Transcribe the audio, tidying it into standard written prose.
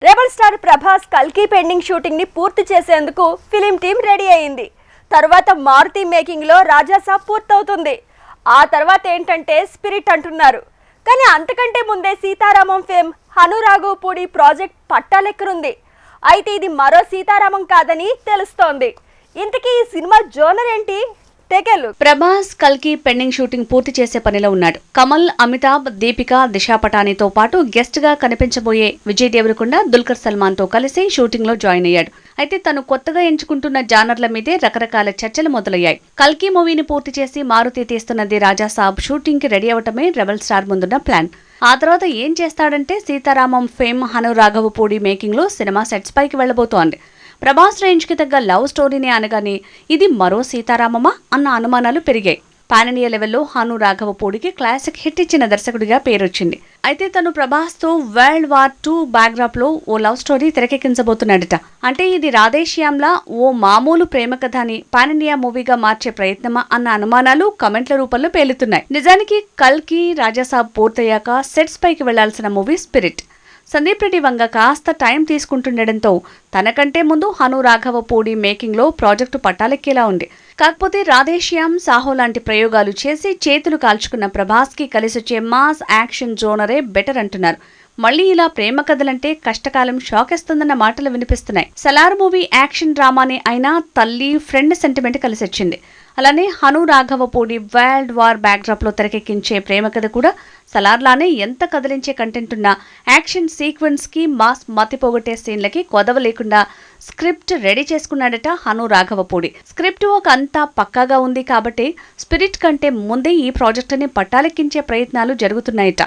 Rebel star Prabhas కల్కి pending shooting ని పూర్తి చేసేందుకు ఫిలిం టీం రెడీ అయింది. తర్వాత మారుతి మేకింగ్ లో రాజాసాబ్ పూర్తవుతుంది. ఆ తర్వాత ఏంటంటే స్పిరిట్ అంటున్నారు. కానీ అంతకంటే ముందే సీతారామం ఫేమ్ హనురాఘవపూడి ప్రాజెక్ట్ పట్టాలెక్కనుంది. అయితే ఇది మరో సీతారామం కాదని తెలుస్తోంది. ఇంతకీ ఈ సినిమా జోనర్ ఏంటి? ప్రభాస్ కల్కి పెండింగ్ షూటింగ్ పూర్తి చేసే పనిలో ఉన్నాడు. కమల్, అమితాబ్, దీపిక, దిశా పటానీతో పాటు గెస్ట్ గా కనిపించబోయే విజయ్ దేవరకొండ, దుల్కర్ సల్మాన్ తో కలిసి షూటింగ్ లో జాయిన్ అయ్యాడు. అయితే తను కొత్తగా ఎంచుకుంటున్న జానర్ల మీదే రకరకాల చర్చలు మొదలయ్యాయి. కల్కి మూవీని పూర్తి చేసి మారుతి తీస్తున్నది రాజాసాబ్ షూటింగ్ కి రెడీ అవటమే రెబల్ స్టార్ ముందున్న ప్లాన్. ఆ తర్వాత ఏం చేస్తాడంటే సీతారామం ఫేమ్ హనురాఘవపూడి మేకింగ్ లో సినిమా సెట్స్ పైకి వెళ్లబోతోంది. ప్రభాస్ రేంజ్ కి తగ్గ లవ్ స్టోరీని అనగానే ఇది మరో సీతారామమా అన్న అనుమానాలు పెరిగాయి. పాన్ ఇండియా లెవెల్లో హనురాఘవపూడికి క్లాసిక్ హిట్ ఇచ్చిన దర్శకుడిగా పేరొచ్చింది. అయితే తను ప్రభాస్ తో వరల్డ్ వార్ 2 బ్యాక్డ్రాప్ లో ఓ లవ్ స్టోరీ తెరకెక్కించబోతున్నాడట. అంటే ఇది రాధేశ్యామ్లా ఓ మామూలు ప్రేమ కథ అని పాన్ ఇండియా మూవీగా మార్చే ప్రయత్నమా అన్న అనుమానాలు కమెంట్ల రూపంలో పేలుతున్నాయి. నిజానికి కల్కి రాజాసాబ్ పూర్తయ్యాక సెట్స్ పైకి వెళ్లాల్సిన మూవీ స్పిరిట్. సందీప్ రెడ్డి వంగ కాస్త టైం తీసుకుంటుండటంతో తనకంటే ముందు హనురాఘవపూడి మేకింగ్ లో ప్రాజెక్టు పట్టాలెక్కేలా ఉంది. కాకపోతే రాధేశ్యామ్, సాహో లాంటి ప్రయోగాలు చేసి చేతులు కాల్చుకున్న ప్రభాస్ కి కలిసొచ్చే మాస్ యాక్షన్ జోనరే బెటర్ అంటున్నారు. మళ్లీ ఇలా ప్రేమ కథలంటే కష్టకాలం షాకేస్తుందన్న మాటలు వినిపిస్తున్నాయి. సలార్ మూవీ యాక్షన్ డ్రామానే అయినా తల్లి ఫ్రెండ్ సెంటిమెంట్ కలిసొచ్చింది. అలానే హనురాఘవపూడి వరల్డ్ వార్ బ్యాక్డ్రాప్ లో తెరకెక్కించే ప్రేమ కథ కూడా సలార్లానే ఎంత కదిలించే కంటెంట్ ఉన్న యాక్షన్ సీక్వెన్స్ కి మాస్ మతిపోగొట్టే సీన్లకి కొదవ లేకుండా స్క్రిప్ట్ రెడీ చేసుకున్నాడట హనురాఘవపూడి. స్క్రిప్ట్ ఒక అంతా పక్కాగా ఉంది కాబట్టి స్పిరిట్ కంటే ముందే ఈ ప్రాజెక్టుని పట్టాలెక్కించే ప్రయత్నాలు జరుగుతున్నాయట.